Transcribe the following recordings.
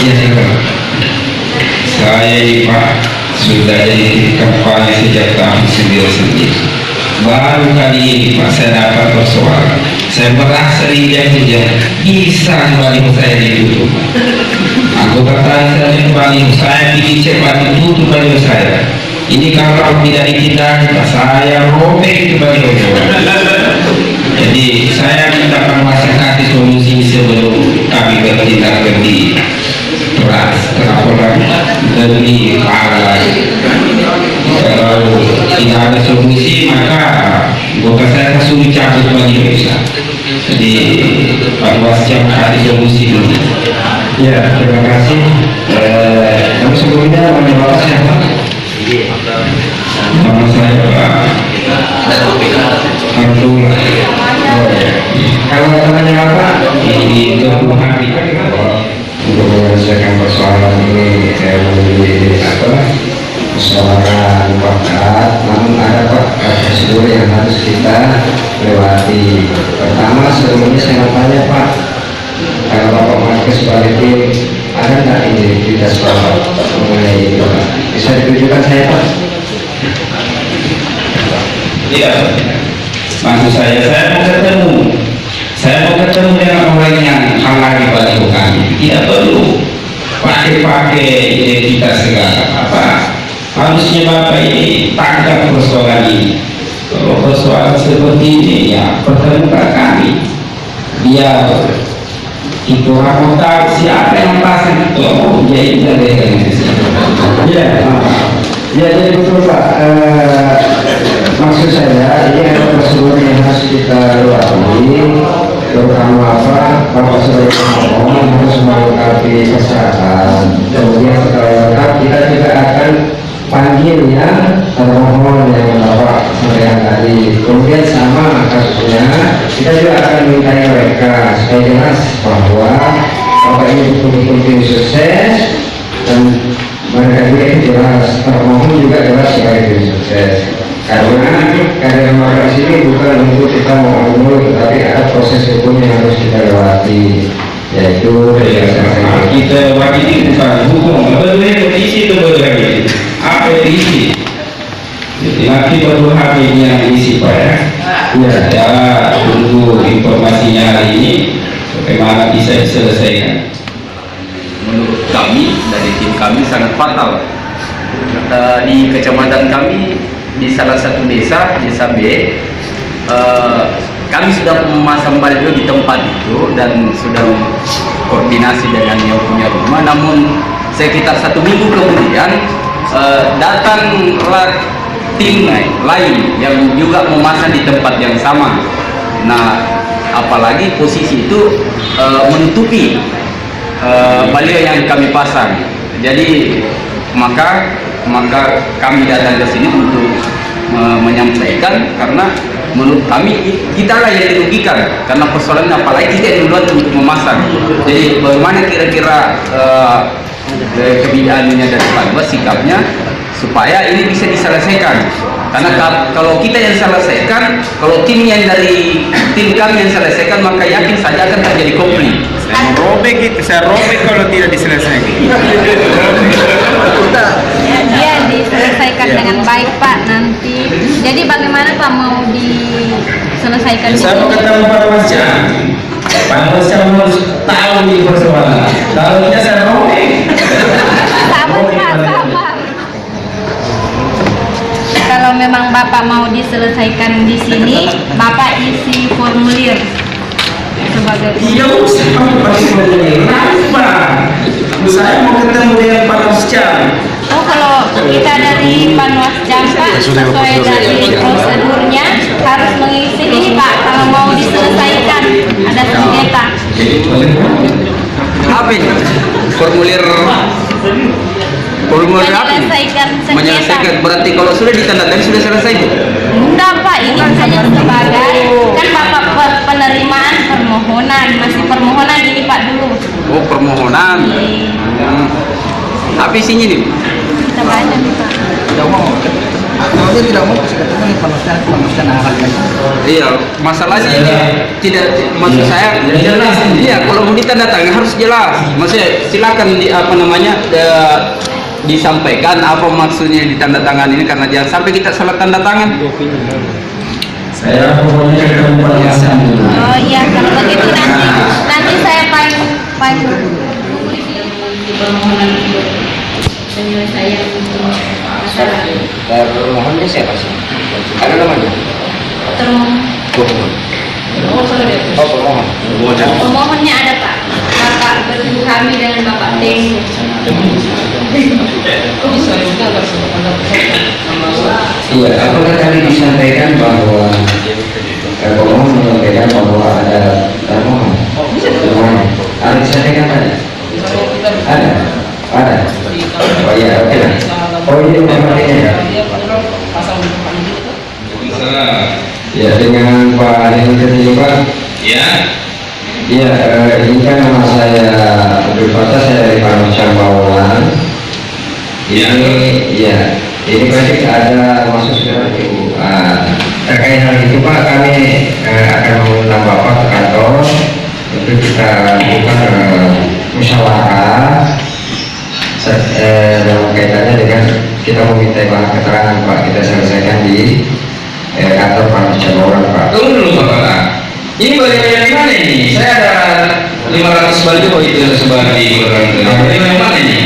Ya, saya ini Pak sudah jadi kampanye sejak tahun 99. Baru kali ini Pak saya dapat persoalan. Saya merasa diinjak-injak. Bisa baliho saya ditutup. Anggota saya baliho saya bikin cek baliho tutup baliho saya. Ini kalau tidak ditindak saya robek itu baliho. Jadi saya minta penguasa kasih solusi sebelum kami bertindak lebih keras. Kenapa lebih parah? Kalau tidak ada solusi maka anggota saya suruh cabut baliho bisa. Jadi panwascam ada solusi dulu. Ya, terima kasih. Kami sebelumnya menjawab siapa? Nama saya Pak Abdullah. Kalau namanya apa? Ini Ketua Hari untuk menyelesaikan persoalan ini persoalan wakat, namun ada prosedur yang harus kita lewati. Pertama, sebelumnya saya mau tanya Pak, kalau Bapak Markus Balikin ada nggak identitas Bapak mengenai itu Pak? Bisa ditunjukkan saya Pak? Iya, maksud saya mau ketemu dengan orang yang halangi baliho kami. Tidak perlu pakai identitas segala apa. Harusnya Bapak ini tangkap persoalan ini. Kalau persoalan seperti ini ya pertemukan kami. Biar itu kamu tahu siapa yang pasang itu jadi dari Ya, ya jadi betul Pak. Maksud saya ini ada prosedur yang harus kita lalui, terutama apa? Bapak sudah ngomong harus melengkapi kesehatan. Kemudian setelah lengkap kita juga akan panggil ya termohon yang Bapak sampaikan tadi. Kemudian sama kasusnya kita juga akan minta mereka supaya jelas bahwa Bapak ini betul-betul tim sukses dan mereka juga itu jelas termohon juga jelas sebagai tim sukses. Karena demokrasi ini bukan untuk kita mau ngomong, tetapi ada proses hukum yang harus kita lewati, yaitu kita lewati ini bukan hukum. Bagaimana isi itu bagaimana? Apa yang diisi? Jadi nanti baru hari ini yang diisi Pak ya. Ya, tunggu informasinya hari ini bagaimana bisa diselesaikan. Menurut kami dari tim kami sangat fatal. Di kecamatan kami di salah satu desa B, kami sudah memasang baliho di tempat itu dan sudah koordinasi dengan yang punya rumah. Namun sekitar 1 minggu kemudian datanglah tim lain yang juga memasang di tempat yang sama. Nah, apalagi posisi itu menutupi baliho yang kami pasang. Jadi maka kami datang ke sini untuk menyampaikan, karena menurut kami kita lah yang dirugikan karena persoalannya, apalagi kita yang duluan untuk memasang. Jadi bagaimana kira-kira kebijakannya dari Panwas sikapnya supaya ini bisa diselesaikan, karena kalau kita yang selesaikan, kalau tim kami yang selesaikan, maka yakin saja akan terjadi konflik. Saya robek kalau tidak diselesaikan. Dia diselesaikan dengan baik Pak nanti. Jadi bagaimana Pak mau diselesaikan? Saya mau ketemu Pak Markus harus tahu di persoalan. Kalau tidak saya robek. Sama. Kalau memang Bapak mau diselesaikan di sini, Bapak isi formulir sebagai. Iya, saya pakai formulir. Kenapa? Saya mau ketemu dengan Panwascam. Oh, kalau kita dari Panwascam Pak, sesuai dari prosedurnya harus mengisi ini Pak. Kalau mau diselesaikan ada sengketa. Apa ini? Formulir apa ini? Menyelesaikan. Berarti kalau sudah ditandatangani sudah selesai Bu? Enggak Pak, ini hanya sebagai kan Bapak penerimaan permohonan, masih permohonan ini Pak dulu. Oh, permohonan. Apa isinya nih? Kita baca nih Pak. tidak mau. Kalau dia tidak mau kasih ketemu nih panaskan arahnya. Iya, masalahnya ini tidak maksud saya. Iya, kalau mau ditandatangani harus jelas. Maksudnya silakan disampaikan apa maksudnya ditandatangani ini, karena jangan sampai kita salah tanda tangan. Saya pokoknya ketemu Pak Hasan dulu. Oh iya, kalau begitu nanti saya paling di permohonan untuk penyelesaian masalah. Termohonnya siapa sih? Ada namanya? Termohon. Oh, pemohon. Pemohonnya ada Pak. Bapak bertemu kami dengan Bapak Teng. Iya, apakah tadi disampaikan bahwa pemohon menyampaikan bahwa ada termohon? Ada disampaikan tadi? Ada. Oh iya, oke lah. Oh ini pemerintahnya. Ya, dengan Pak Adil tadi Pak. Ya. Iya, ini kan nama saya Abdul Fatah, saya dari Panuscan Bawalan. Ini pasti ada masuk surat Ibu. Terkait hal itu Pak, kami akan mengundang Bapak ke kantor untuk kita lakukan musyawarah dalam kaitannya dengan kita meminta bahan keterangan Pak, kita selesaikan di kantor Panuscan Bawalan Pak. Tunggu dulu Bapak. Ini baliho yang di mana ini? Saya ada 500 baliho itu sebar di Kelurahan Kelurahan. Baliho yang mana ini?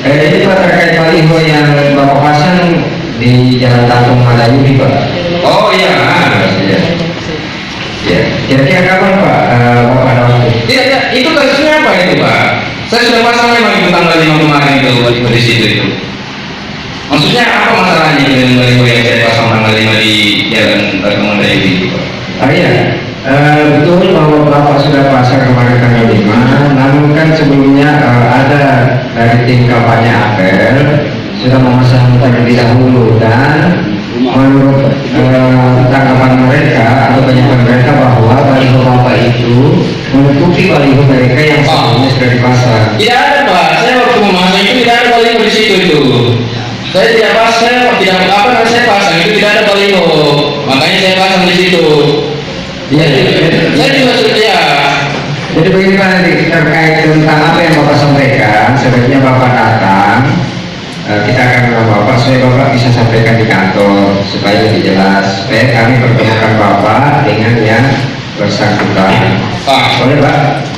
Ini Pak terkait baliho yang Bapak pasang di Jalan Tantung Madayudi Pak. Oh iya. Ya, kira-kira kapan Pak Bapak ada waktu? Tidak, itu kasusnya apa itu Pak? Saya sudah pasang memang itu tanggal 5 kemarin itu baliho di situ itu. Maksudnya apa masalahnya dengan baliho yang saya pasang tanggal 5 di Jalan Tantung Madayudi itu Pak? Iya. Betul bahwa Bapak sudah pasang kemarin tanggal 5, namun kan sebelumnya ada dari tim kampanye APL sudah memasang terlebih dahulu, dan menurut tanggapan mereka atau penyampaian mereka bahwa baliho Bapak itu menutupi baliho mereka yang sebelumnya sudah dipasang. Tidak ada Pak, saya waktu memasang itu tidak ada baliho di situ itu. Saya tidak pasang, tidak apa saya pasang itu tidak ada baliho, makanya saya pasang di situ. Iya, Saya juga sudah ya. Jadi bagaimana nih terkait tentang apa yang Bapak sampaikan, sebaiknya Bapak datang, kita akan mengundang Bapak supaya Bapak bisa sampaikan di kantor supaya lebih jelas, supaya kami pertemukan Bapak dengan yang bersangkutan. Pak, Boleh Pak?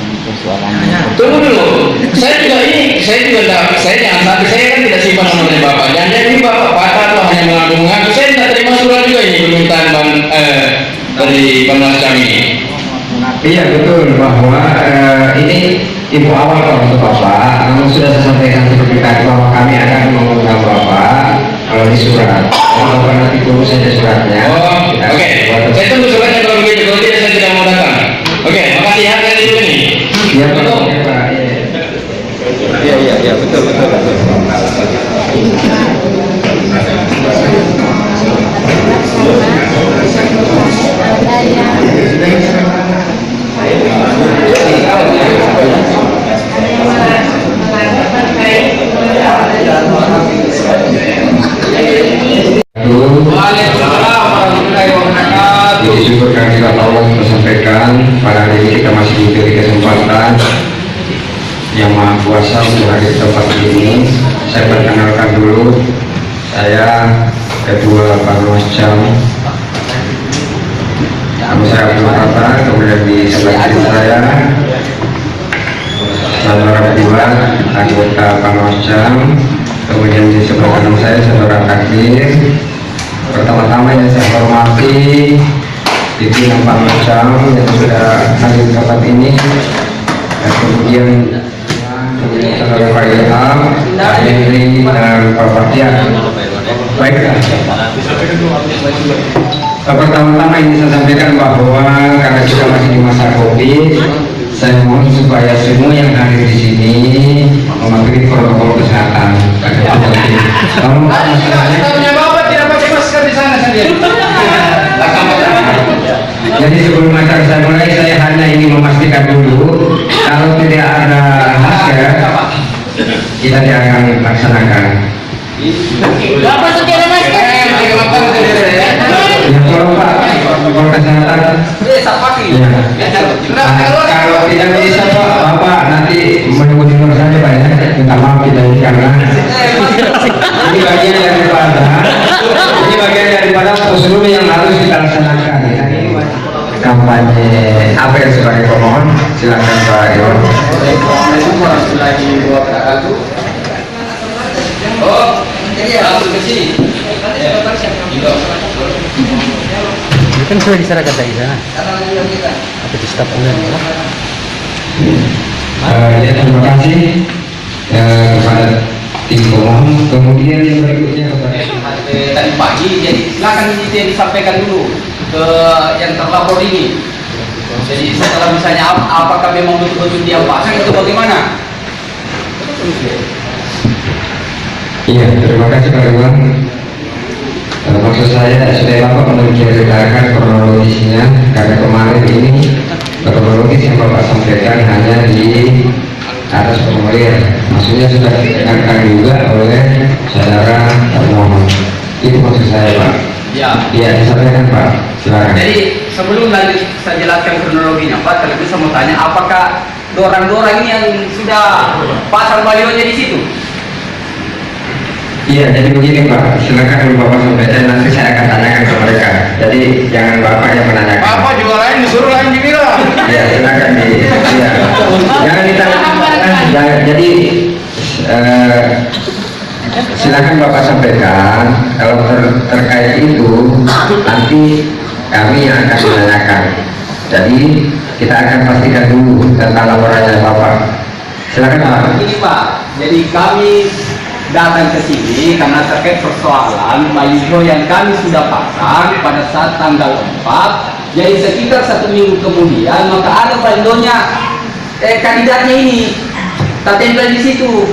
tunggu dulu. Saya jangan sampai saya kan tidak simpan nomornya Bapak. Jangan jadi Bapak patah atau hanya mengaku-ngaku. Saya tidak terima surat juga ini permintaan dari Panwas kami. Iya betul bahwa ini info awal Pak untuk Bapak. Namun sudah saya sampaikan seperti tadi bahwa kami akan mengundang Bapak kalau di surat. Kalau Bapak nanti tunggu saja suratnya. Oh, oke. Saya tunggu suratnya kalau begitu. Kalau tidak saya tidak mau datang. Oke, makasih ya. Saya dulu nih. Iya Pak. Betul. Iya betul. Jadi syukur kehadirat Allah kita sampaikan pada hari ini kita masih diberi kesempatan yang Maha Kuasa untuk hadir di tempat ini. Saya perkenalkan dulu, saya Ketua Panwascam, nama saya Abdul Fatah. Kemudian di sebelah kiri saya Saudara Buat, anggota Panwascam. Kemudian di sebelah kanan saya Saudara Takdir. Pertama-tama yang saya hormati pimpinan Panwascam yang sudah hadir di tempat ini, dan kemudian Saudara Pak Ilham, Pak Henry, dan Pak Fatian. Baiklah. Pertama-tama ini saya sampaikan bahwa karena kita masih di masa COVID, saya mohon supaya semua yang hadir di sini mematuhi protokol kesehatan. Kalau Bapak tidak pakai masker di sana sendiri. jadi sebelum acara saya mulai, saya hanya ingin memastikan dulu kalau tidak ada masker kita tidak akan laksanakan. Bapak sudah ada masker. Ya tolong Pak, protokol kesehatan. Ya. Kalau tidak bisa Pak, Bapak nanti menunggu di luar saja Pak ya. Minta maaf kita ini karena ini bagian daripada prosedur yang harus kita laksanakan. Ya. Kampanye apa yang sebagai pemohon, silakan Pak Iwan. Assalamualaikum warahmatullahi wabarakatuh. Oh, langsung ke sini. Kan sudah diserahkan dari sana. Apa di staf ulang? Ya, terima kasih kepada tim pemohon. Kemudian yang berikutnya kepada Tadi pagi, jadi silakan ini yang disampaikan dulu ke yang terlapor ini. Jadi setelah misalnya apakah memang betul-betul dia pasang itu bagaimana? Iya, terima kasih Pak Iwan. Maksud saya sudah Bapak menceritakan kronologisnya karena kemarin ini kronologis yang Bapak sampaikan hanya di atas formulir, maksudnya sudah didengarkan juga oleh saudara termohon. Itu maksud saya Pak. Ya. Iya, disampaikan Pak. Silakan. Jadi sebelum lanjut saya jelaskan kronologinya Pak, kalau bisa mau tanya apakah dorang-dorang ini yang sudah pasang balionya di situ? Iya, jadi begini Pak, silakan dulu Bapak sampaikan, nanti saya akan tanyakan ke mereka. Jadi jangan Bapak yang menanyakan. Bapak juga lain disuruh lain dibilang. Ya, silakan di. Ya. Jangan ditanya. Jadi silakan Bapak sampaikan. Kalau terkait itu nanti kami yang akan menanyakan. Jadi kita akan pastikan dulu tentang laporannya Bapak. Silakan Pak. Begini Pak, jadi kami datang ke sini karena terkait persoalan baliho yang kami sudah pasang pada saat tanggal 4, jadi sekitar 1 minggu kemudian maka ada balihonya kandidatnya ini tertempel di situ.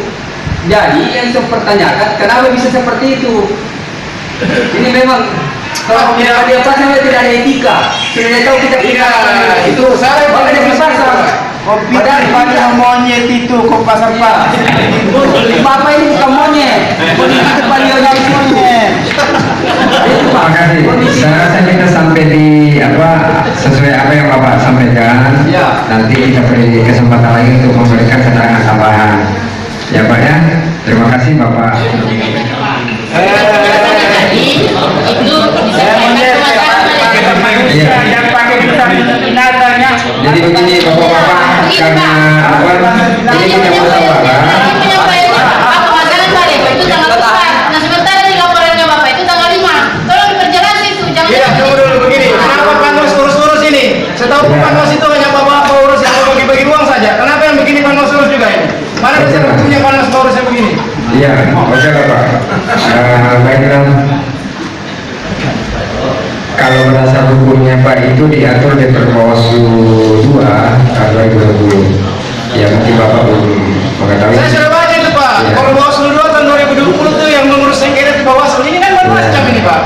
Jadi yang saya pertanyakan kenapa bisa seperti itu? Ini memang kalau tidak ada pasang tidak ada etika. Sudah tahu kita Itu saya makanya dipasang. Padahal pada monyet itu kok pasang Pak. Bapak ini bukan monyet. Itu balionya monyet. Terima kasih. Saya rasa kita sampai di apa sesuai apa yang Bapak sampaikan. Ya. Nanti kita beri kesempatan lagi untuk memberikan keterangan tambahan. Ya Pak ya. Terima kasih Bapak. Tadi itu disampaikan Iya. Yang pakai binatangnya. Jadi begini Bapak-bapak, karena apa? Ini punya masalah Pak. itu tanggal 4. Nah sementara di laporannya Bapak itu tanggal 5. Tolong diperjelas itu, jangan. Iya, tunggu dulu begini. Kenapa Panwas urus-urus ini? Setahu Panwas itu hanya bapak urus yang bagi-bagi uang saja. Kenapa yang begini Panwas urus juga ini? Mana bisa buktinya Panwas urus yang begini? Iya, oke Bapak. Baiklah. Kalau berdasar hukumnya Pak itu diatur di Perpawaslu 2 tahun 2020. Ya mungkin Bapak belum mengetahui. Saya sudah baca itu Pak. Iya. Kalau Bawaslu 2 tahun 2020 itu yang mengurus sengketa di Bawaslu ini kan macam ini Pak.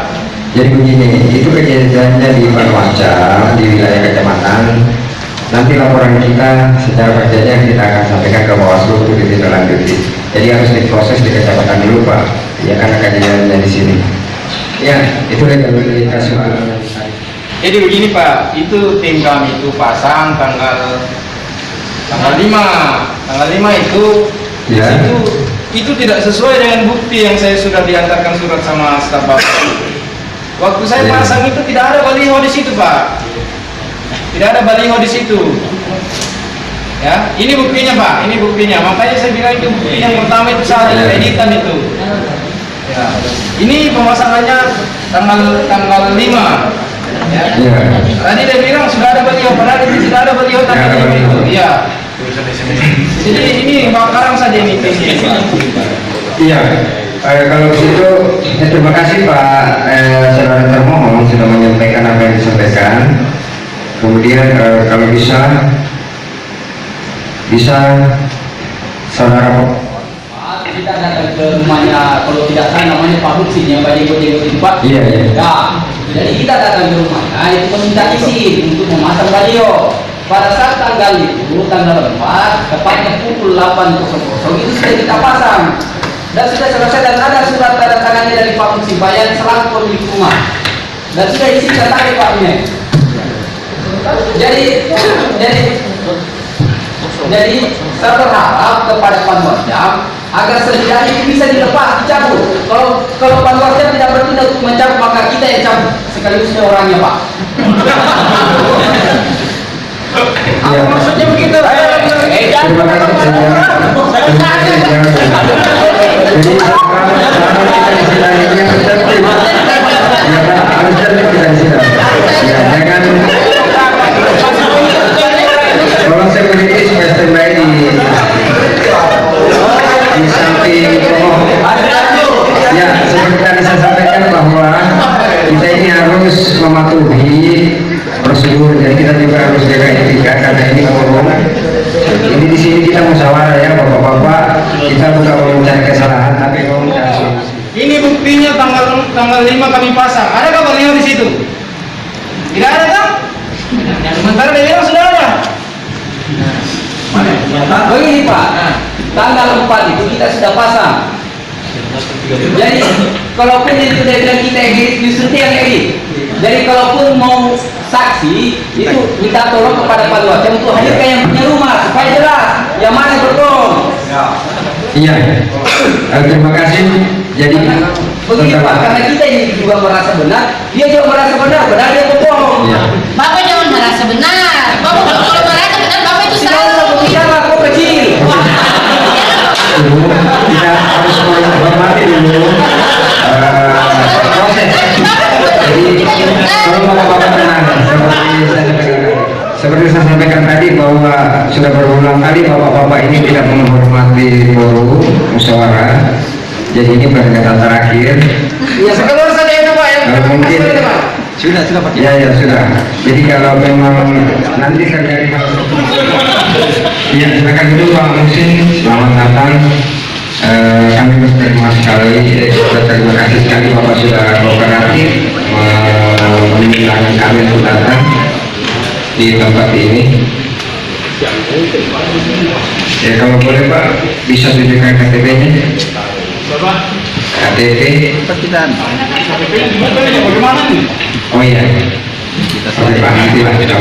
Jadi begini, itu kejadiannya di Panwascam, di wilayah kecamatan. Nanti laporan kita secara kerjanya kita akan sampaikan ke Bawaslu untuk ditindaklanjuti. Jadi harus diproses di kecamatan dulu Pak. Ya karena kejadiannya di sini. Ya, itu legalitas soal. Jadi begini Pak, itu tim kami itu pasang tanggal 5. Tanggal 5 itu Ya. itu tidak sesuai dengan bukti yang saya sudah diantarkan surat sama staf Bapak. Waktu saya Ya. pasang itu tidak ada baliho di situ Pak. Tidak ada baliho di situ. Ya, ini buktinya Pak, ini buktinya. Makanya saya bilang itu bukti yang pertama itu salah Ya. editan itu. Ya. Ini pemasangannya tanggal 5. Ya. Ya. Tadi dia bilang sudah ada baliho, padahal itu tidak ada baliho Ya, ada tanggal 5 itu. baliho. Iya. Jadi ini bakaran saja ini timnya. Iya. Kalau begitu, terima kasih Pak saudara termohon sudah menyampaikan apa yang disampaikan. Kemudian kalau bisa saudara Kita datang ke rumahnya, kalau tidak salah namanya Pak Huksin yang banyak ikut itu Pak. Iya, iya. Ya, jadi kita datang ke rumahnya itu meminta izin untuk memasang baliho. Pada saat tanggal 4, tepatnya pukul 8.00 itu sudah kita pasang. dan sudah selesai dan ada surat tanda tangannya dari Pak Musibayan selaku pemilik rumah dan sudah isi katanya Pak ini. Jadi saya berharap kepada Panwasjam agar setidaknya itu bisa dilepas, dicabut. Kalau Panwasjam tidak bertindak untuk mencabut, maka kita yang cabut sekaligus orangnya Pak. Apa maksudnya begitu? Terima kasih. Jadi harus tertib kita di sini. Ya, jangan tolong security supaya standby di samping pohon. Ya, seperti tadi saya sampaikan bahwa kita ini harus mematuhi prosedur, jadi kita juga harus jaga etika karena ini forum. Ini di sini kita musyawarah ya bapak-bapak, kita bukan mau mencari kesalahan tapi mau mencari solusi. Ini buktinya tanggal 5 kami pasang. Adakah baliho di situ? Tidak ada kan? Sementara dia bilang sudah ada. Begini Pak, tanggal 4 itu kita sudah pasang. Jadi kalaupun itu dia bilang kita edit, justru dia yang edit. Jadi kalaupun mau saksi itu minta tolong kepada Panwasjam untuk hadirkan yang punya rumah supaya jelas yang mana berbohong. Iya, terima kasih. Jadi Begini Pak, karena kita ini juga merasa benar, dia juga merasa benar dia berbohong. Iya. Bapak jangan merasa benar. Bapak kalau merasa benar, Bapak itu Tidak salah. usah berbicara, kok kecil. Kita harus menghormati dulu proses. Jadi kalau bapak-bapak tenang, seperti saya sampaikan tadi bahwa sudah berulang kali bapak-bapak ini tidak menghormati forum musyawarah. Jadi ini pernyataan terakhir. Ya sekedar saja itu Pak ya. Mungkin Sudah Pak. ya sudah. Jadi kalau memang nanti terjadi hal ya silakan dulu Pak Musin, selamat datang. Kami berterima kasih sekali Bapak sudah kooperatif memindahkan kami untuk datang di tempat ini. Ya kalau boleh Pak bisa tunjukkan KTP-nya. KTP. Bagaimana nih? Oh iya. Oke Pak, nanti lah kita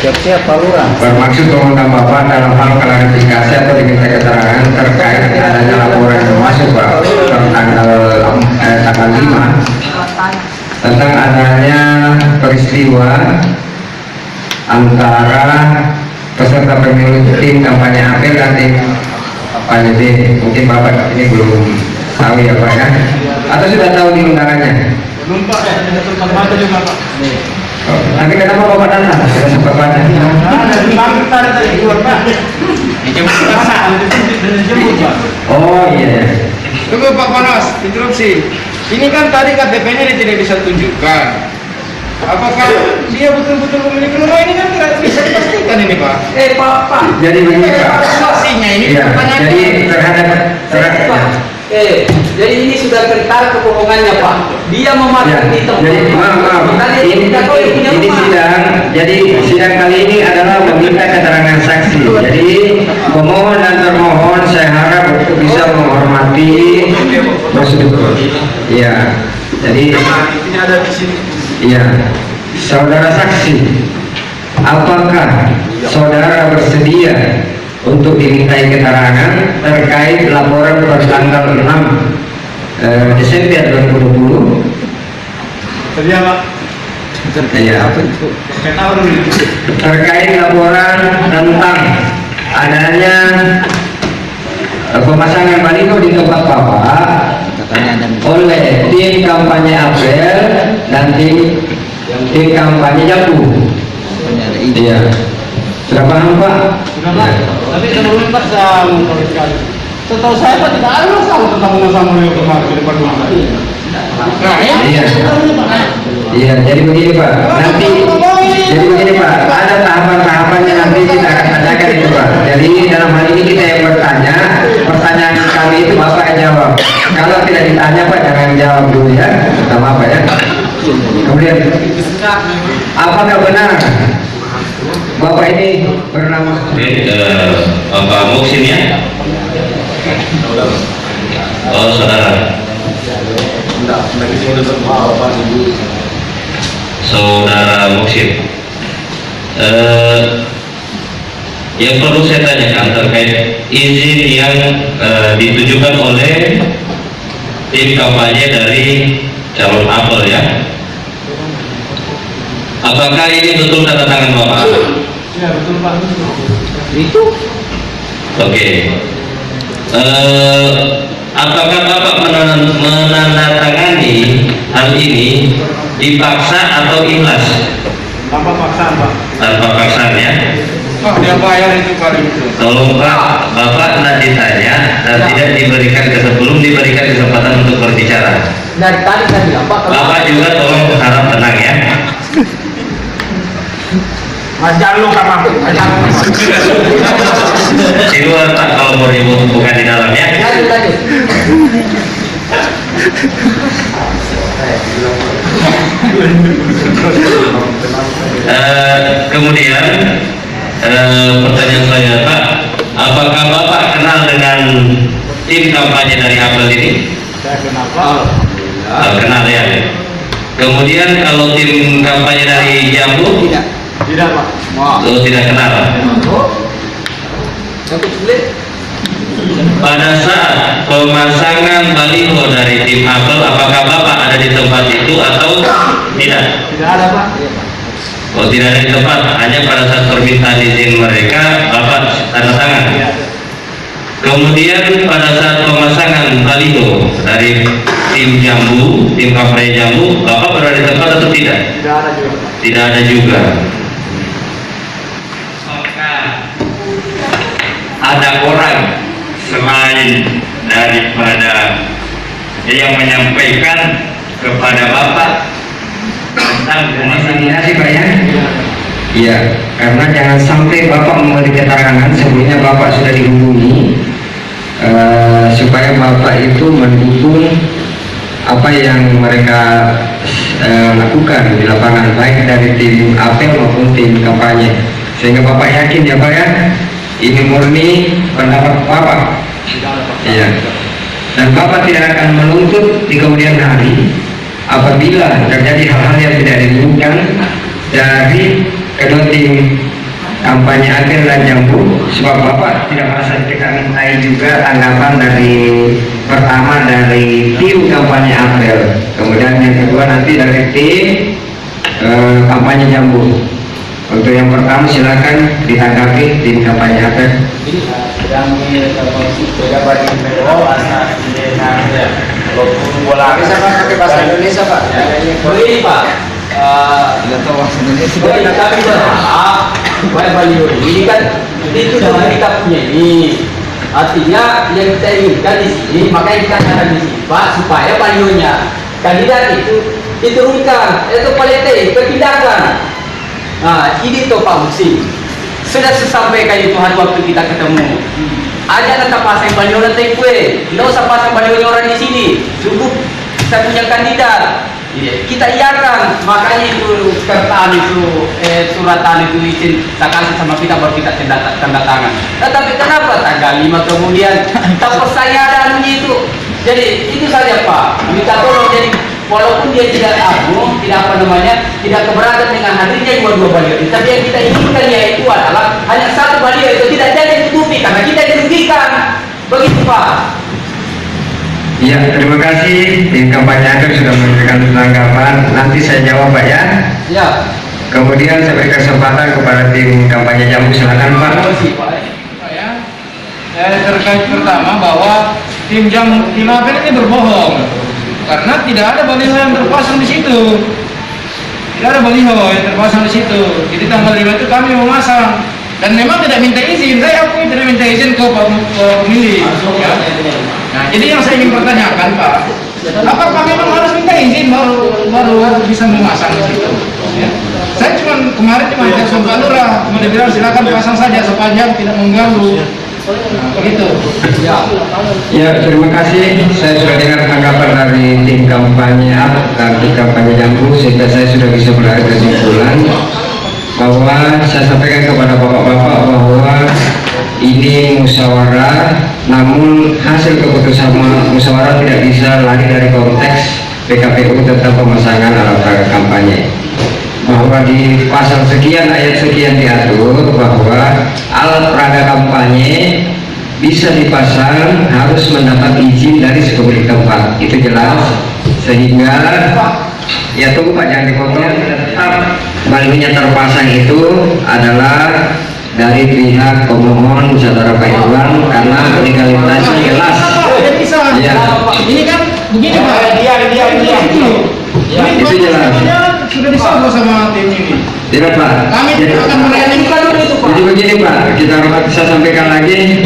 Siap-siap Pak Lurah. bermaksud mengundang Bapak dalam hal klarifikasi atau diminta keterangan terkait adanya laporan yang masuk Pak tanggal 5 tentang adanya peristiwa antara peserta pemilu tim kampanye apel dan tim kampanye B. Mungkin Bapak ini belum tahu ya Pak ya, atau sudah tahu di undangannya? Belum Pak, tempat mata juga Pak. Oh, tapi kenapa Bapak datang? Sudah sempat baca. Ada di bangku ada tadi keluar Pak. Jemput Pak. Oh iya. Tunggu Pak Panas, interupsi. Ini kan tadi KTP-nya dia tidak bisa tunjukkan. Apakah dia betul-betul pemilik rumah ini kan tidak bisa dipastikan ini Pak. Pak. Jadi begini Pak. Saksinya ini Iya. pertanyaannya. Jadi terhadap Jadi ini sudah kental kebohongannya Pak. Dia ya, memasang di tempat. jadi maaf ini sidang. Jadi sidang kali ini adalah meminta keterangan saksi. Jadi pemohon dan termohon saya harap untuk bisa menghormati prosedur. Iya. Jadi Ini ada di sini. iya. Saudara saksi, apakah saudara bersedia untuk dimintai keterangan terkait laporan per tanggal 6 Desember 2020? Sedia Pak. Iya. Saya tahu dulu. Terkait laporan tentang adanya pemasangan baliho di tempat Bapak oleh tim kampanye apel dan tim kampanye jambu. Iya. Sudah paham Pak? Sudah Pak. Tapi sebelumnya Pak saya mau tahu sekali. Setahu saya Pak tidak ada masalah tentang pemasangan baliho kemarin di depan rumah. Nah, ya. Iya. Iya, jadi begini Pak. Nanti jadi begini Pak, ada tahapan-tahapannya nanti kita akan tanyakan itu Pak. Jadi dalam hal ini kita yang bertanya, pertanyaan kami itu Bapak yang jawab. Kalau tidak ditanya Pak jangan jawab dulu ya. Pertama apa ya? Kemudian apakah benar Bapak ini bernama Bapak Muhsin ya. Oh, saudara. Saudara Muksin. Yang perlu saya tanyakan terkait izin yang ditujukan oleh tim kampanye dari calon apel ya. Apakah ini betul tanda tangan Bapak? Ya betul Pak. Itu Oke. Apakah Bapak menandatangani hal ini dipaksa atau ikhlas? Tanpa paksaan Pak. Tanpa paksaan ya. Oh dia bayar itu kali itu. Tolong Pak, Bapak nak ditanya dan tidak diberikan belum diberikan kesempatan untuk berbicara. dari tadi saya bilang Pak. Bapak juga tolong harap tenang ya. Mas jangan lupa Pak. Di luar Pak kalau mau ribut bukan di dalam ya. Lanjut. Kemudian pertanyaan saya Pak, apakah Bapak kenal dengan tim kampanye dari apel ini? Saya kenapa? Kenal ya. Kemudian kalau tim kampanye dari Jambu, Tidak Pak. tidak kenal. Pada saat pemasangan baliho dari tim apel, apakah Bapak ada di tempat itu atau tidak? Tidak ada Pak. Oh, tidak ada di tempat, hanya pada saat permintaan izin mereka Bapak tanda tangan. Kemudian pada saat pemasangan baliho dari tim Jambu, tim kampanye Jambu, Bapak berada di tempat atau tidak? Tidak ada juga Pak. Tidak ada juga. Ada orang selain daripada yang menyampaikan kepada Bapak tentang Koordinasi Pak ya? Iya, karena jangan sampai Bapak memberi keterangan sebelumnya Bapak sudah dihubungi supaya Bapak itu mendukung apa yang mereka lakukan di lapangan baik dari tim apel maupun tim kampanye, sehingga Bapak yakin ya Pak ya, ini murni pendapat Bapak. Iya. Dan Bapak tidak akan menuntut di kemudian hari apabila terjadi hal-hal yang tidak diinginkan dari kedua tim kampanye apel dan Jambu, sebab Bapak tidak merasa kita mintai juga tanggapan dari pertama dari tim kampanye apel, kemudian yang kedua nanti dari tim kampanye Jambu. Untuk yang pertama silakan ditanggapi tim kampanye apel. Kami pejabat di PO asal bola bisa pakai bahasa Indonesia Pak. Begini Pak. Tidak tahu bahasa Indonesia. Tapi supaya baliho ini kan itu dengan kita punya ini. Artinya yang kita inginkan di sini, makanya kita ada di sini Pak, supaya balihonya kandidat itu diturunkan, itu quality, perpindahan. Nah, ini tuh Pak Muksi. Sudah sesampaikan itu hari waktu kita ketemu. Aja tetap pasang baliho nanti kue. Tidak usah pasang baliho orang di sini. Cukup kita punya kandidat. Kita iakan, makanya itu kertas itu suratan itu izin tak kasih sama kita baru kita tanda tangan. Tetapi kenapa tanggal 5 kemudian tak persaingan itu? Jadi itu saja Pak. Minta tolong, jadi walaupun dia tidak tidak keberatan dengan hadirnya dua baliho, tapi yang kita inginkan yaitu adalah hanya satu baliho itu tidak jadi ditutupi karena kita dirugikan. Begitu Pak. Ya, terima kasih tim kampanye apel sudah memberikan tanggapan. Nanti saya jawab Pak ya. Ya. Kemudian saya beri kesempatan kepada tim kampanye Jambu, silakan Pak. Terkait pertama bahwa tim apel ini berbohong karena tidak ada baliho yang terpasang di situ. Tidak ada baliho yang terpasang di situ. Jadi tanggal 5 itu kami memasang dan memang tidak minta izin. Saya akui tidak minta izin ke pemilih. Ya. Nah, jadi yang saya ingin pertanyakan Pak, apakah memang harus minta izin baru bisa memasang di situ? Ya. Saya kemarin cuma telepon Pak Lurah, cuma dibilang silakan pasang saja sepanjang tidak mengganggu. Nah, begitu. Ya, terima kasih. Saya sudah dengar tanggapan dari tim kampanye dan tim kampanye Jambu, sehingga saya sudah bisa menarik kesimpulan bahwa saya sampaikan kepada bapak-bapak bahwa ini musyawarah, namun hasil hasil keputusan musyawarah tidak bisa lari dari konteks PKPU tentang pemasangan alat peraga kampanye, bahwa di pasal sekian ayat sekian diatur bahwa alat peraga kampanye bisa dipasang harus mendapat izin dari si pemilik tempat. Itu jelas, sehingga ya tunggu Pak, jangan dipotong. Tetap balihonya terpasang itu adalah dari pihak pemohon saudara Pak Iwan, karena legalitasnya jelas. Ya. Ini kan begini Pak. Itu jelas. Sudah disogok sama tim ini. Tidak Pak. Kami akan merealisasikan itu Pak. Jadi begini Pak, saya sampaikan lagi.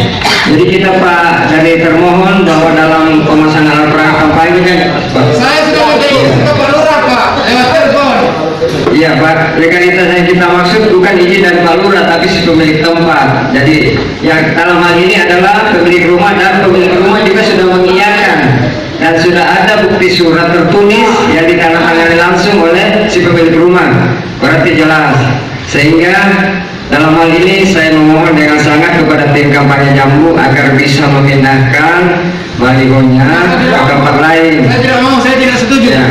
Jadi kita Pak dari termohon bahwa dalam pemasangan alat peraga kampanye kan Pak. Saya sudah menjadi ke Pak Lurah Pak, lewat telepon. Iya Pak, legalitas yang kita maksud bukan izin dari Pak Lurah tapi si pemilik tempat. Jadi yang dalam hal ini adalah pemilik rumah, dan pemilik rumah juga sudah mengiyakan dan sudah ada bukti surat tertulis yang ditandatangani langsung oleh si pemilik rumah. Berarti jelas. Sehingga dalam hal ini saya memohon dengan sangat kepada tim kampanye Jambu agar bisa memindahkan balihonya ke tempat lain. Saya tidak mau, saya tidak setuju. Ya.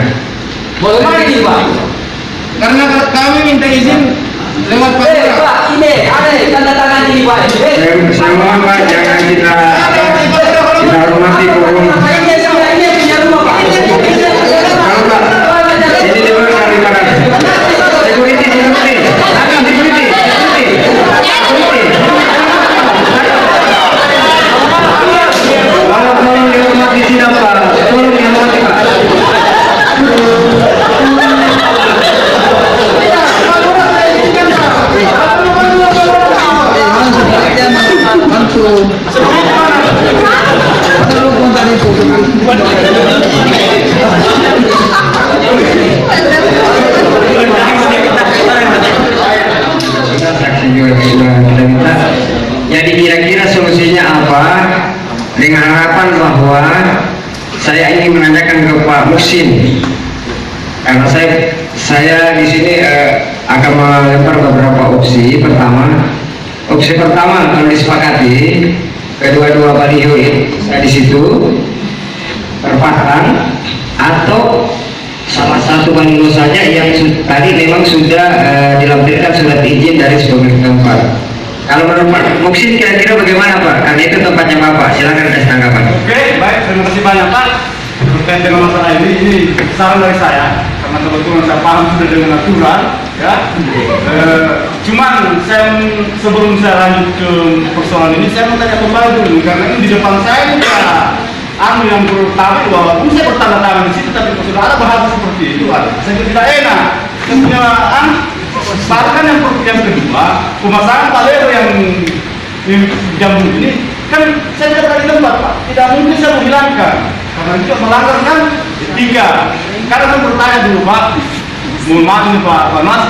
Bagaimana ini Pak? Karena kami minta izin lewat Pak Lurah. Pak, ini ada tanda tangan ini Pak. Saya mohon Pak, jangan kita hormati forum. Ini punya rumah Pak. Kalau Pak, ini di mana daripada security. Tolong dihormati sidang Pak, tolong dihormati Pak. Saksi juga sudah kita minta. Jadi kira-kira solusinya apa? Dengan harapan bahwa saya ingin menanyakan ke Pak Muhsin, karena saya di sini akan melempar beberapa opsi. Opsi pertama kalau disepakati kedua-dua baliho di situ terpasang, atau salah satu baliho saja yang tadi memang sudah dilampirkan surat izin dari pemilik tempat. Kalau menurut Pak Muhsin kira-kira bagaimana Pak? Karena itu tempatnya Bapak, silakan kasih tanggapan. Oke, baik, terima kasih banyak Pak. Terkait dengan masalah ini saran dari saya, karena kebetulan saya paham sudah dengan aturan, ya. Cuman sebelum saya lanjut ke persoalan ini, saya mau tanya kembali dulu, karena ini di depan saya ini yang pertama bahwa saya bertanda tangan di situ, tapi sudah ada bahasa seperti itu, saya tidak enak. Kemudian bahkan yang kedua, pemasangan baliho yang Jambu ini kan saya tidak ada di tempat Pak, tidak mungkin saya menghilangkan karena itu melanggar kan 3. Karena saya bertanya dulu Pak, mohon maaf nih Pak Mas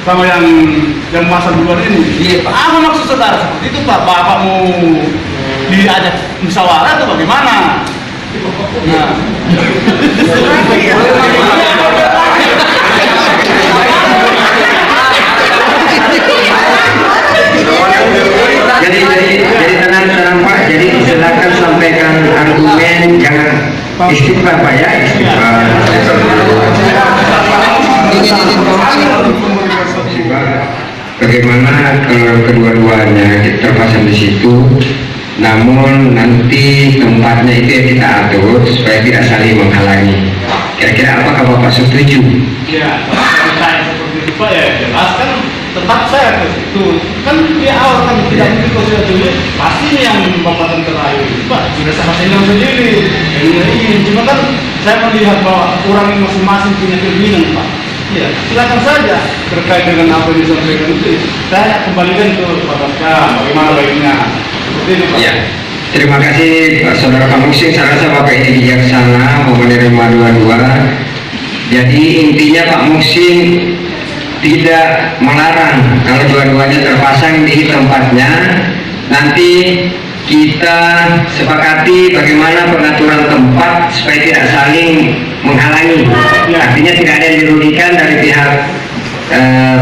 sama yang masa duluan ini. Iya Pak. Apa maksud saudara seperti itu Pak? Bapak mau diajak musyawarah atau bagaimana? Nah. Jadi tenang Pak. Jadi silakan sampaikan argumen, jangan istighfar Pak ya. Istighfar. Bagaimana kalau kedua-duanya terpasang di situ, namun nanti tempatnya itu yang kita atur supaya tidak saling menghalangi. Kira-kira apakah Bapak setuju? Ya, saya seperti itu Pak ya, jelas kan tetap saya ke situ. Kan di awal kan tidak mungkin kalau sudah tulis, pasti yang Bapak terakhir Pak sudah sama saya sendiri. Ini cuma kan saya melihat bahwa orang masing-masing punya keinginan Pak. Ya, silakan saja terkait dengan apa yang disampaikan itu. Saya kembalikan ke Pak Baskam, bagaimana baiknya. Seperti itu Pak. Ya. Terima kasih Pak Saudara Pak Muhsin. Saya rasa Bapak ini bijaksana mau menerima dua-dua. Jadi intinya Pak Muhsin tidak melarang kalau dua-duanya terpasang di tempatnya. Nanti kita sepakati bagaimana pengaturan tempat supaya tidak saling menghalangi. Artinya tidak ada yang dirugikan dari pihak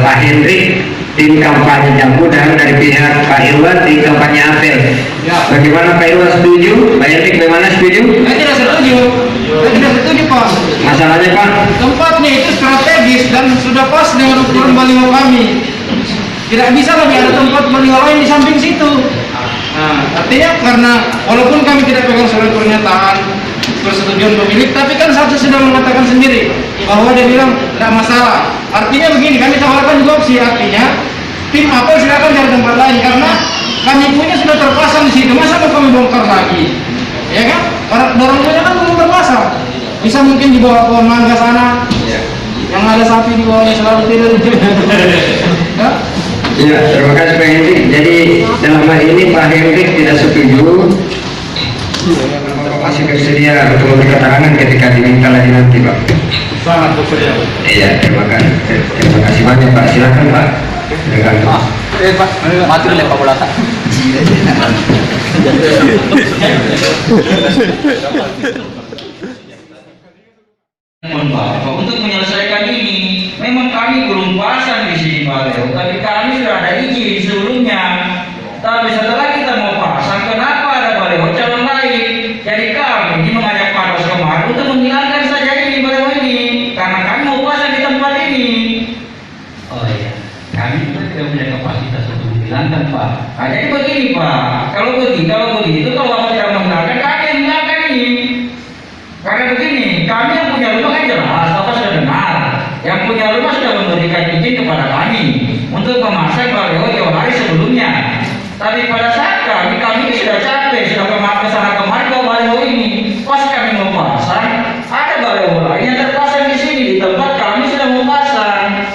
Pak Hendrik tim kampanye Jambu dan dari pihak Pak Irwan tim kampanye Apel. Bagaimana Pak Irwan setuju? Pak Hendrik bagaimana setuju? Saya tidak setuju. Saya tidak setuju, Pak. Masalahnya Pak? Tempatnya itu strategis dan sudah pas dengan ukuran baliho kami. Tidak bisa lagi ada tempat baliho lain di samping situ. Nah, artinya karena walaupun kami tidak pegang surat pernyataan persetujuan pemilik, tapi kan satu sudah mengatakan sendiri bahwa dia bilang tidak masalah. Artinya begini, kami tawarkan juga opsi, artinya tim apel silakan cari tempat lain karena kami punya sudah terpasang di situ. Masa mau kami bongkar lagi? Ya kan? Karena dorong punya kan belum terpasang. Bisa mungkin di bawah pohon mangga sana, yang ada sapi di bawahnya selalu tidur. Ya? Ya, terima kasih Pak Hendrik. Jadi dalam hal ini Pak Hendrik tidak setuju. Bapak masih bersedia untuk memberi keterangan ketika diminta lagi nanti Pak. Sangat bersedia. Iya, terima kasih banyak Pak. Silakan Pak. Pak, mati oleh Pak Bolata. Mohon maaf, untuk menyelesaikan ini, memang kami belum pasang di sini Pak, tapi kami sudah ada izin sebelumnya. Tapi setelah kita mau pasang, kenapa ada baliho calon lain? Jadi kami ini mengajak Pak Bos kemarin untuk menghilangkan saja ini baliho ini, karena kami mau pasang di tempat ini. Oh iya, kami tidak punya kapasitas untuk menghilangkan Pak. Nah, jadi begini Pak, kalau begitu, kalau Bapak tidak menghilangkan, kami yang menghilangkan ini. Karena begini, kami yang punya rumah kan jelas, Bapak sudah dengar. Yang punya rumah sudah memberikan izin kepada kami untuk memasang baliho jauh hari sebelumnya. Tapi pada saat kami sudah capek, sudah kesana kemari bawa baliho ini. Pas kami mau pasang, ada baliho lain yang terpasang di sini di tempat kami sudah mau pasang.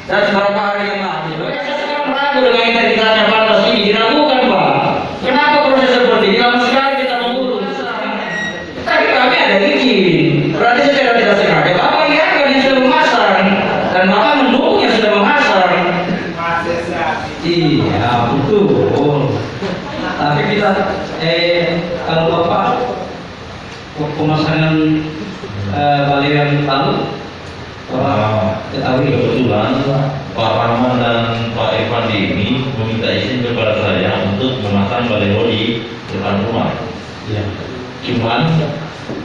Dan beberapa hari yang lalu, saya sekarang ragu dengan yang tadi ditanya batas ini diragukan Pak. Kenapa proses seperti ini lama sekali kita mengurus? Tapi kami ada izin. Berarti secara tidak sengaja Bapak lihat yang sudah memasang dan Bapak mendukung yang sudah memasang. Iya betul. Tapi kita kalau Bapak pemasangan baliho yang lalu ketahui kebetulan Pak Rahman dan Pak Irfan ini meminta izin kepada saya untuk memasang baliho di depan rumah. Ya. Cuman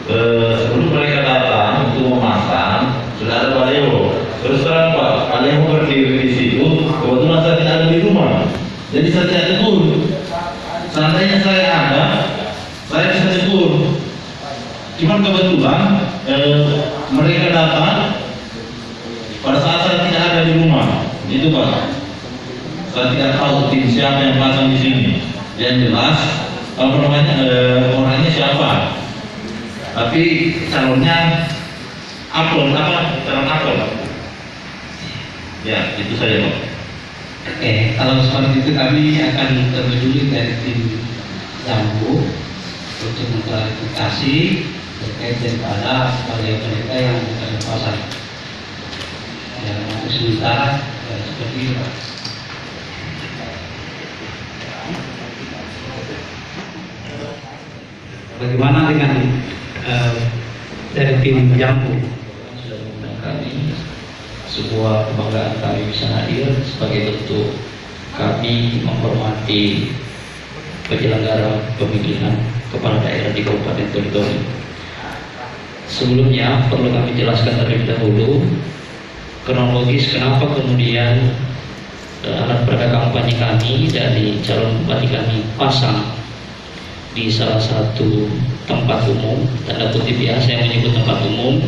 sebelum mereka datang untuk memasang sudah ada baliho. Terus terang Pak, baliho berdiri di situ. Kebetulan saya tidak ada di rumah, jadi saya tidak tegur. Seandainya saya ada, saya bisa tegur. Cuman kebetulan mereka datang pada saat saya tidak ada di rumah. Itu Pak, saya tidak tahu tim siapa yang pasang di sini. Yang jelas orangnya siapa. Tapi calonnya calon apel. Ya, itu saja Pak. Oke, kalau seperti itu kami akan terjun dari tim Jambu untuk mengklarifikasi terkait daripada baliho mereka yang akan dipasang. Ya, untuk sementara seperti itu Pak. Bagaimana dengan dari tim Jambu? Sudah mengundang kami, sebuah kebanggaan kami bisa hadir sebagai bentuk kami menghormati penyelenggara pemilihan kepala daerah di Kabupaten Toli-Toli. Sebelumnya perlu kami jelaskan terlebih dahulu kronologis kenapa kemudian alat peraga kampanye kami dari calon bupati kami pasang di salah satu tempat umum, tanda kutip ya, saya menyebut tempat umum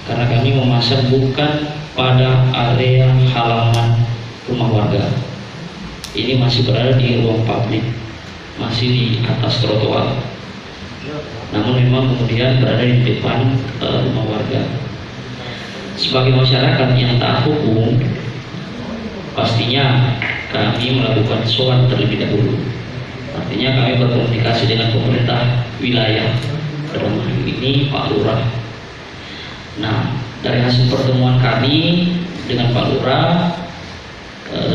karena kami memasang bukan pada area halaman rumah warga. Ini masih berada di ruang publik, masih di atas trotoar. Namun memang kemudian berada di depan rumah warga. Sebagai masyarakat yang taat hukum, pastinya kami melakukan SWOT terlebih dahulu. Artinya kami berkomunikasi dengan pemerintah wilayah, dalam hal ini Pak Lurah. Nah, dari hasil pertemuan kami dengan Pak Lurah,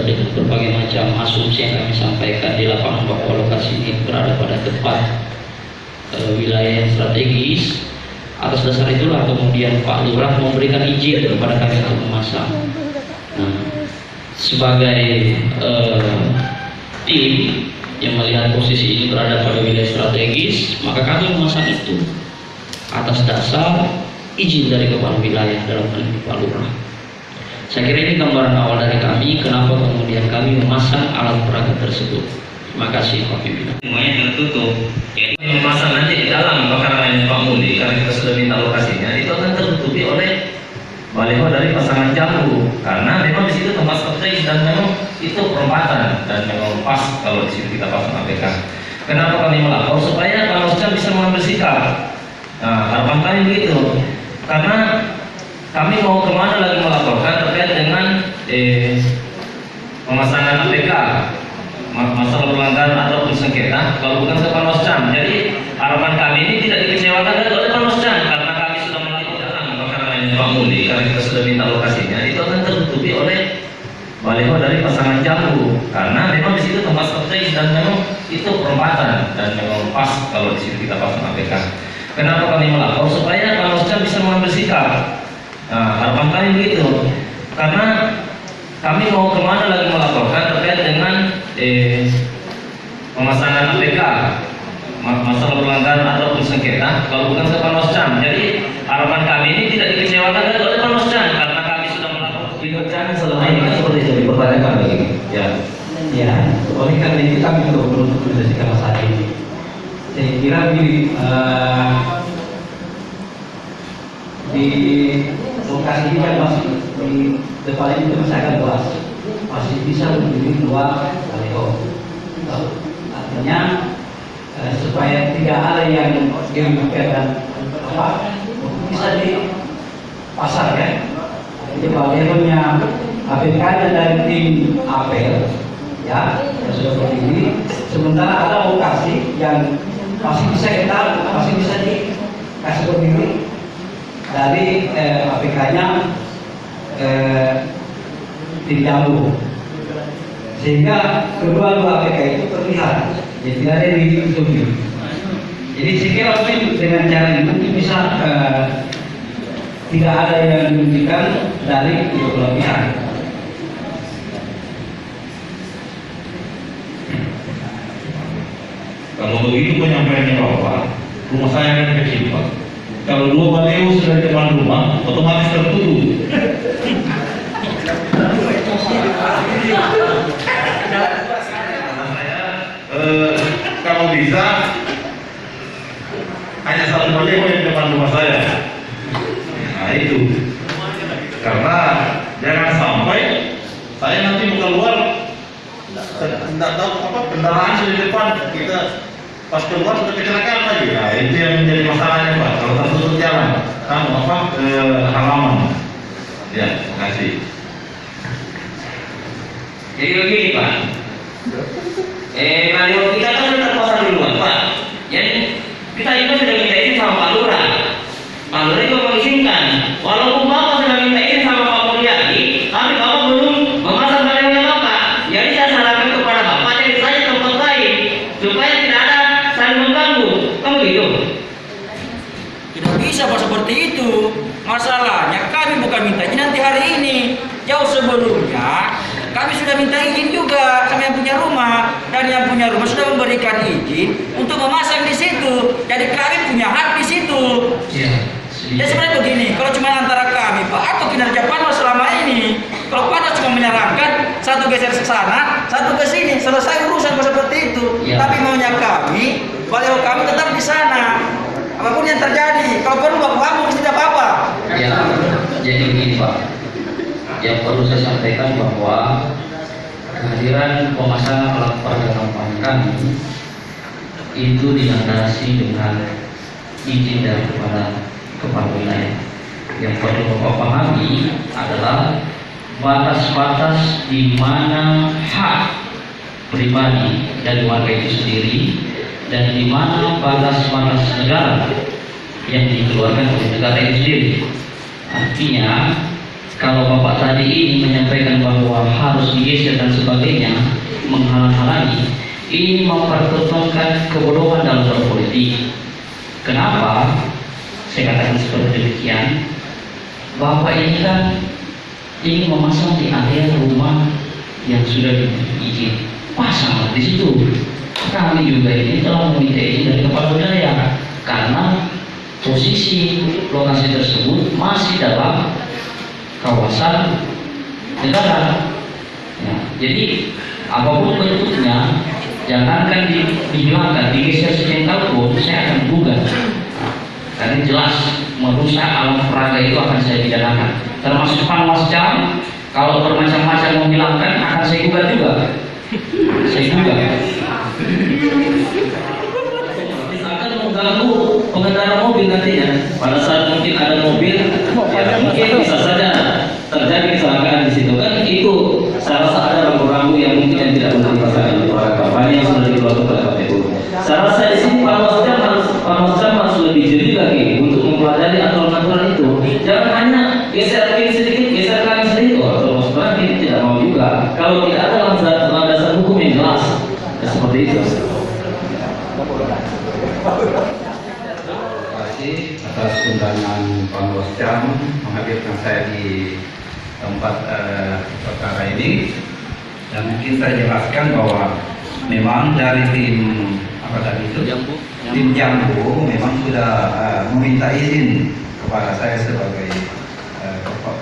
dengan berbagai macam asumsi yang kami sampaikan di lapangan bahwa lokasi ini berada pada tempat wilayah yang strategis. Atas dasar itulah kemudian Pak Lurah memberikan izin kepada kami untuk memasang. Nah, sebagai tim yang melihat posisi ini berada pada wilayah strategis, maka kami memasang itu atas dasar izin dari kepala wilayah dalam hal ini Pak Lurah. Saya kira ini gambaran awal dari kami kenapa kemudian kami memasang alat peraga tersebut. Terima kasih Pak Pimpinan. Semuanya tertutup. Jadi memasang nanti di dalam pekarangan Pak Muli, karena kita sudah minta lokasinya, itu akan tertutupi oleh baliho dari pasangan jambu, karena memang di situ tempat strategis dan memang itu perempatan dan memang pas kalau di situ kita pasang APK. Kenapa kami melapor? Supaya Pak Noscam bisa mengambil sikap. Nah, harapan kami begitu, karena kami mau kemana lagi melaporkan terkait dengan pemasangan APK, masalah pelanggaran atau sengketa, kalau bukan ke Pak Noscam. Jadi harapan kami ini tidak dikecewakan oleh Pak Noscam, karena kami sudah melakukan Pak Muli, karena kita sudah minta lokasinya, itu akan tertutupi oleh baliho dari pasangan jambu, karena memang di situ tempat strategis dan memang itu perempatan dan memang pas kalau di situ kita pasang APK. Kenapa kami melapor? Supaya Pak Noscam bisa mengambil sikap. Nah, harapan kami begitu, karena kami mau kemana lagi melaporkan terkait dengan pemasangan APK, masalah pelanggaran atau sengketa, kalau bukan ke Pak Noscam. Jadi harapan kami ini tidak dikecewakan oleh Pak Noscam, karena kami sudah melakukan pekerjaan selama ini kan seperti itu dipertanyakan begini. Ya, oleh karena itu kami juga belum menyelesaikan masalah ini. Saya kira di lokasi ini kan masih di depan ini masih agak luas, masih bisa berdiri 2 baliho. Artinya supaya tidak ada yang dirugikan bisa dipasar ya. Jadi balihonya APK-nya dari tim apel ya sudah berdiri, sementara ada lokasi yang masih bisa kita masih bisa dikasih berdiri dari APK-nya tim jambu, sehingga kedua APK itu terlihat, jadi tidak ada yang ditutupi. Jadi saya kira mungkin dengan cara ini mungkin bisa tidak ada yang dirugikan dari kedua pihak. Kalau begitu penyampaiannya Bapak, rumah saya kan kecil Pak. Kalau 2 baliho sudah di depan rumah, otomatis tertutup. Kalau bisa hanya 1 baliho yang di depan rumah saya. Nah itu, karena jangan sampai saya nanti mau keluar tidak tahu apa kendaraan sudah di depan, kita pas keluar sudah kecelakaan lagi. Nah itu yang menjadi masalahnya Pak, kalau tertutup jalan halaman. Ya, terima kasih. Jadi begini Pak, baliho kita kan sudah terpasang duluan Pak. Jadi kita itu sudah minta izin sama Pak Lurah. Pak Lurah juga mengizinkan. Walaupun Bapak sudah minta izin sama Pak Mulyadi, tapi Bapak belum memasang balihonya Bapak. Jadi saya sarankan kepada Bapak cari saja tempat lain supaya tidak ada saling mengganggu. Kamu gitu? Tidak bisa Pak seperti itu. Masalahnya kami bukan minta izin nanti hari ini. Jauh sebelumnya kami sudah minta izin juga sama yang punya rumah, dan yang punya rumah sudah memberikan izin untuk memasang di situ. Jadi kami punya hak di situ. Iya. Ya sebenarnya begini, kalau cuma antara kami Pak atau kinerja Panwas selama ini, kalau Panwas cuma menyarankan satu geser ke sana, satu ke sini, selesai urusan seperti itu. Ya. Tapi maunya kami, baliho kami tetap di sana. Apapun yang terjadi, kalau perlu baku tidak apa-apa. Ya, jadi begini Pak, yang perlu saya sampaikan bahwa kehadiran pemasangan alat peraga kampanye kami itu dilandasi dengan izin dari kepala wilayah. Yang perlu Bapak pahami adalah batas-batas di mana hak pribadi dari warga itu sendiri dan di mana batas-batas negara yang dikeluarkan oleh negara itu sendiri. Artinya kalau Bapak tadi ini menyampaikan bahwa harus digeser dan sebagainya, menghalang-halangi, ini mempertontonkan kebodohan dalam berpolitik. Kenapa saya katakan seperti demikian? Bapak ini kan ingin memasang di area rumah yang sudah diizin pasang di situ. Kami juga ini telah meminta izin dari kepala wilayah karena posisi lokasi tersebut masih dalam kawasan negara. Ya, jadi apapun bentuknya, jangankan dihilangkan, digeser sejengkal pun saya akan gugat. Karena jelas merusak alam peraga itu akan saya pidanakan. Termasuk panwas jam, kalau bermacam-macam menghilangkan akan saya gugat juga. Saya gugat. Misalkan mengganggu pengendara mobil nantinya, pada saat mungkin ada mobil, ya mungkin bisa saja terjadi kecelakaan di situ kan, itu saya rasa ada rambu-rambu yang mungkin yang tidak benar dipasangkan oleh para kampanye yang sudah dikeluarkan oleh KPU. Saya rasa di sini panwascam harus lebih jeli lagi untuk mempelajari aturan-aturan itu. Jangan hanya geser kiri sedikit, geser kanan sedikit. Kalau sebenarnya kita tidak mau juga. Kalau tidak ada landasan hukum yang jelas, ya seperti itu. Terima kasih atas undangan Panwascam menghadirkan saya di tempat perkara ini, dan mungkin saya jelaskan bahwa memang dari tim tim Jambu memang sudah meminta izin kepada saya sebagai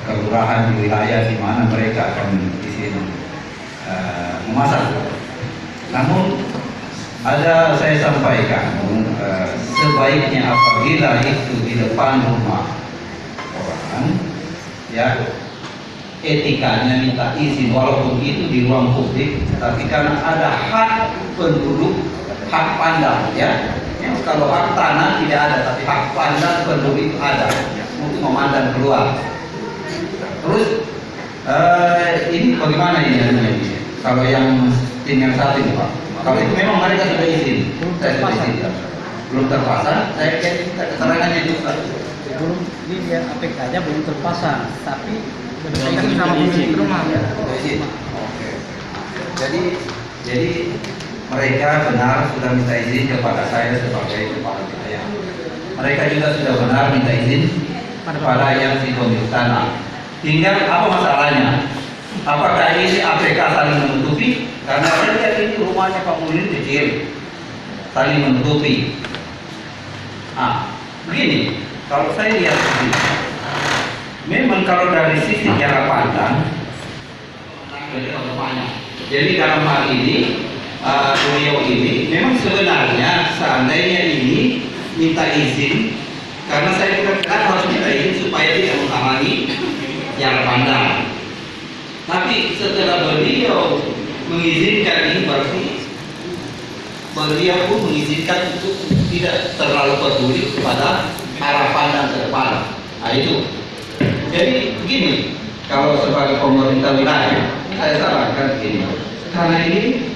kelurahan di wilayah di mana mereka akan izin memasak. Namun saya sampaikan sebaiknya apabila itu di depan rumah orang, ya etikanya minta izin walaupun itu di ruang publik, tapi karena ada hak penduduk, hak pandang, ya. Kalau hak tanah tidak ada, tapi hak pandang penduduk itu ada untuk memandang keluar. Terus ini bagaimana ini? Kalau yang tim yang satu ini, Pak, kalau itu memang mereka sudah izin, saya sudah izin, belum terpasang, saya minta keterangannya juga. Belum ini ya, APK-nya belum terpasang, tapi berdasarkan sama izin rumah. Izin. Oke. Jadi mereka benar sudah minta izin kepada saya sebagai kepala wilayah. Mereka juga sudah benar minta izin kepada yang si pemilik tanah. Tinggal apa masalahnya? Apakah ini APK saling menutupi? Karena saya lihat ini rumahnya Pak Mulin kecil, saling menutupi. Begini, kalau saya lihat begini, memang kalau dari sisi jarak pandang, jadi dalam hal ini beliau ini memang sebenarnya seandainya ini minta izin, karena saya kan harus minta izin supaya tidak menghalangi jarak pandang. Tapi setelah beliau mengizinkan ini, berarti beliau pun mengizinkan untuk tidak terlalu peduli kepada arah pandang ke depan. Nah itu. Jadi begini, kalau sebagai pemerintah wilayah, saya sarankan begini. Karena ini,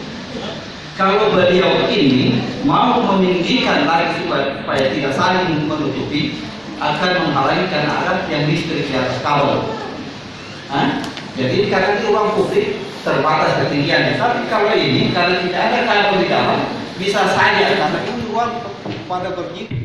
kalau beliau ini mau meminggikan lagi supaya tidak saling menutupi, akan menghalangi karena ada yang listrik di atas kabel. Jadi karena di ruang publik terbatas ketinggiannya. Tapi kalau ini karena tidak ada kabel di dalam, bisa saja karena ini ruang pada begini.